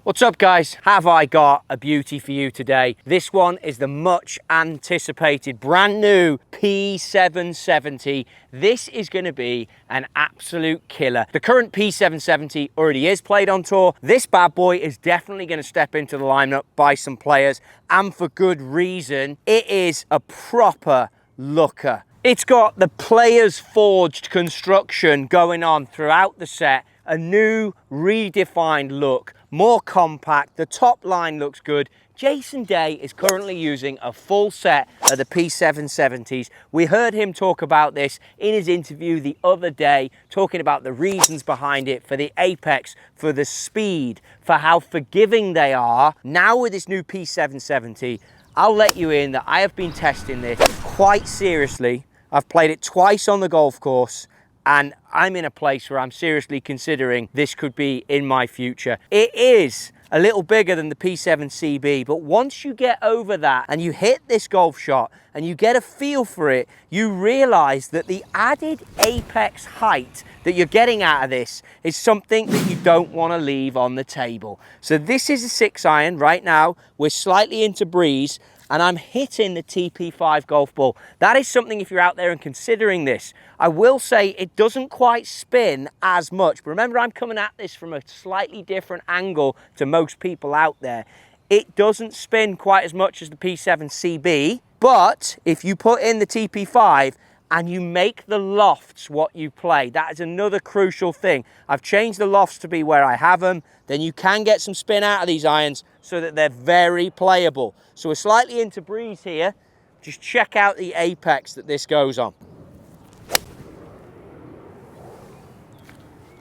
What's up guys? Have I got a beauty for you today? This one is the much anticipated brand new P770. This is going to be an absolute killer. The current P770 already is played on tour. This bad boy is definitely going to step into the lineup by some players, and for good reason. It is a proper looker. It's got the Players Forged construction going on throughout the set, a new redefined look, more compact, the top line looks good. Jason Day is currently using a full set of the P770s. We heard him talk about this in his interview the other day, talking about the reasons behind it, for the apex, for the speed, for how forgiving they are. Now with this new P770, I'll let you in that I have been testing this quite seriously. I've played it twice on the golf course, and I'm in a place where I'm seriously considering this could be in my future. It is a little bigger than the P7CB, but once you get over that and you hit this golf shot and you get a feel for it, you realize that the added apex height that you're getting out of this is something that you don't want to leave on the table. So this is a 6 iron right now. We're slightly into breeze, and I'm hitting the TP5 golf ball. That is something, if you're out there and considering this, I will say it doesn't quite spin as much. But remember, I'm coming at this from a slightly different angle to most people out there. It doesn't spin quite as much as the P7CB, but if you put in the TP5 and you make the lofts what you play, that is another crucial thing. I've changed the lofts to be where I have them. Then you can get some spin out of these irons so that they're very playable. So we're slightly into breeze here. Just check out the apex that this goes on.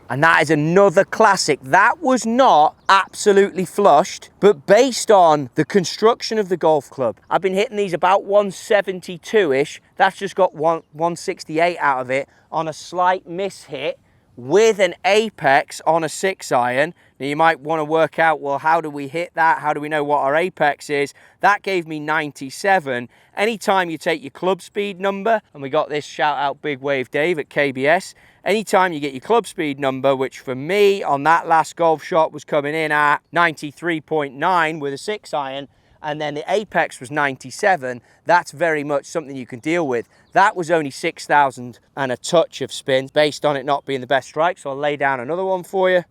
And that is another classic. That was not absolutely flushed, but based on the construction of the golf club, I've been hitting these about 172-ish. That's just got 168 out of it on a slight miss hit with an apex on a 6 iron. Now you might want to work out, well, how do we hit that? How do we know what our apex is? That gave me 97. Anytime you take your club speed number, and we got this, shout out Big Wave Dave at KBS, anytime you get your club speed number, which for me on that last golf shot was coming in at 93.9 with a 6 iron, and then the apex was 97, that's very much something you can deal with. That was only 6,000 and a touch of spin based on it not being the best strike. So I'll lay down another one for you.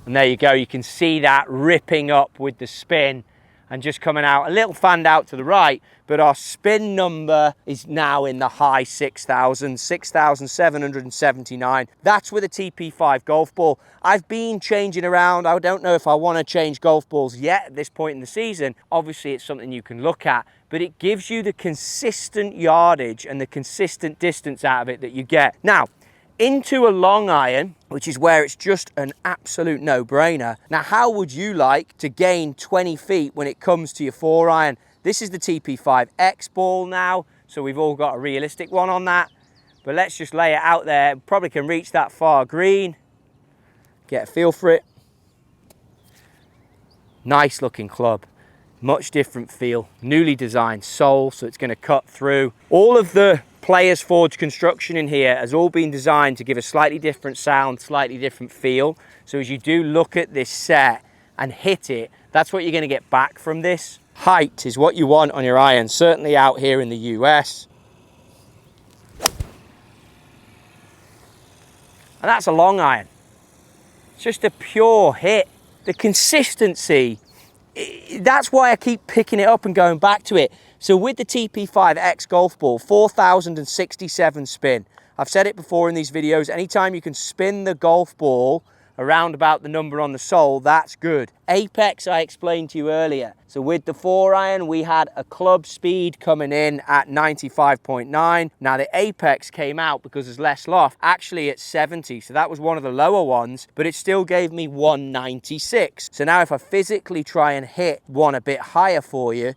And there you go, you can see that ripping up with the spin and just coming out a little fanned out to the right, but our spin number is now in the high 6,000, 6,779. That's with a TP5 golf ball. I've been changing around. I don't know if I want to change golf balls yet at this point in the season. Obviously, it's something you can look at, but it gives you the consistent yardage and the consistent distance out of it that you get. Now, into a long iron, which is where it's just an absolute no-brainer. Now, how would you like to gain 20 feet when it comes to your 4 iron? This is the TP5X ball now, so we've all got a realistic one on that. But let's just lay it out there. Probably can reach that far green. Get a feel for it. Nice looking club. Much different feel. Newly designed sole, so it's going to cut through. All of the Players Forged construction in here has all been designed to give a slightly different sound, slightly different feel. So as you do look at this set and hit it, that's what you're going to get back from this. Height is what you want on your iron, certainly out here in the US. And that's a long iron. It's just a pure hit. The consistency, that's why I keep picking it up and going back to it. So with the TP5X golf ball, 4,067 spin. I've said it before in these videos, anytime you can spin the golf ball around about the number on the sole, that's good. Apex, I explained to you earlier. So with the 4 iron, we had a club speed coming in at 95.9. Now the apex came out because there's less loft, actually at 70. So that was one of the lower ones, but it still gave me 196. So now if I physically try and hit one a bit higher for you,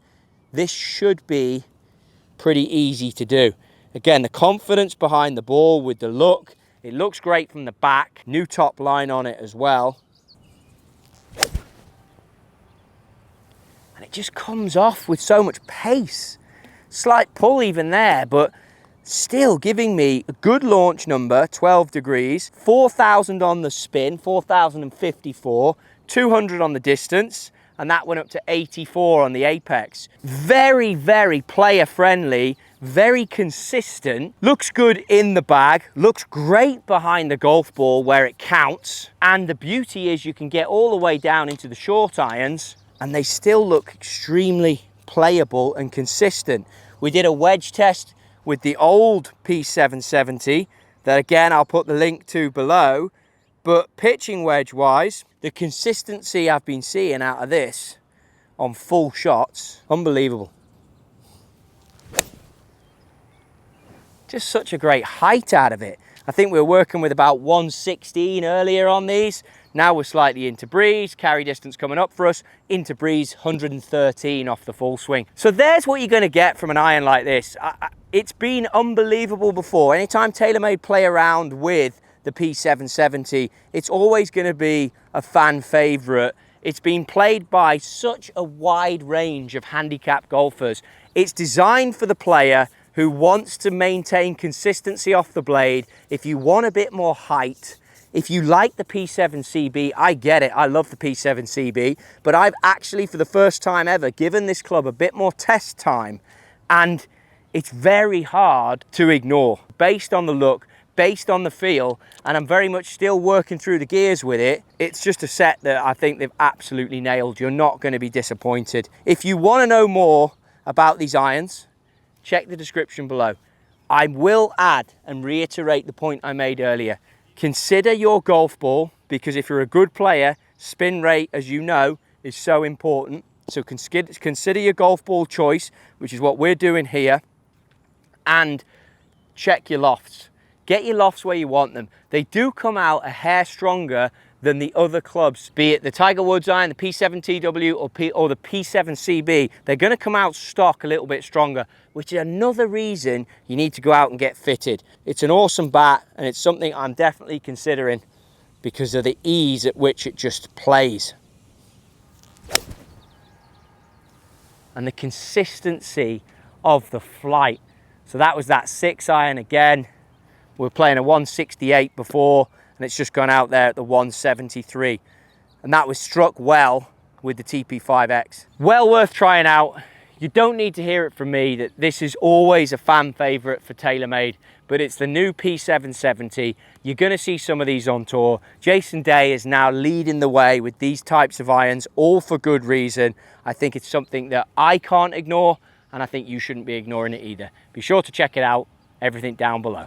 this should be pretty easy to do. Again, the confidence behind the ball with the look, it looks great from the back. New top line on it as well. And it just comes off with so much pace. Slight pull even there, but still giving me a good launch number, 12 degrees, 4,000 on the spin, 4,054, 200 on the distance, and that went up to 84 on the apex. Very, very player friendly, very consistent, looks good in the bag, looks great behind the golf ball where it counts. And the beauty is you can get all the way down into the short irons and they still look extremely playable and consistent. We did a wedge test with the old P770 that again I'll put the link to below, but pitching wedge wise, the consistency I've been seeing out of this on full shots, unbelievable. Just such a great height out of it. I think we were working with about 116 earlier on these. Now we're slightly into breeze, carry distance coming up for us, into breeze 113 off the full swing. So there's what you're gonna get from an iron like this. It's been unbelievable before. Anytime TaylorMade play around with the P770, it's always gonna be a fan favorite. It's been played by such a wide range of handicap golfers. It's designed for the player who wants to maintain consistency off the blade. If you want a bit more height, if you like the P7CB, I get it, I love the P7CB, but I've actually, for the first time ever, given this club a bit more test time, and it's very hard to ignore. Based on the look, based on the feel, and I'm very much still working through the gears with it, it's just a set that I think they've absolutely nailed. You're not gonna be disappointed. If you wanna know more about these irons, check the description below. I will add and reiterate the point I made earlier. Consider your golf ball, because if you're a good player, spin rate, as you know, is so important. So consider your golf ball choice, which is what we're doing here, and check your lofts. Get your lofts where you want them. They do come out a hair stronger than the other clubs, be it the Tiger Woods iron, the P7TW or the P7CB. They're gonna come out stock a little bit stronger, which is another reason you need to go out and get fitted. It's an awesome bat, and it's something I'm definitely considering because of the ease at which it just plays. And the consistency of the flight. So that was that 6 iron again. We were playing a 168 before, and it's just gone out there at the 173. And that was struck well with the TP5X. Well worth trying out. You don't need to hear it from me that this is always a fan favorite for TaylorMade, but it's the new P770. You're gonna see some of these on tour. Jason Day is now leading the way with these types of irons, all for good reason. I think it's something that I can't ignore, and I think you shouldn't be ignoring it either. Be sure to check it out, everything down below.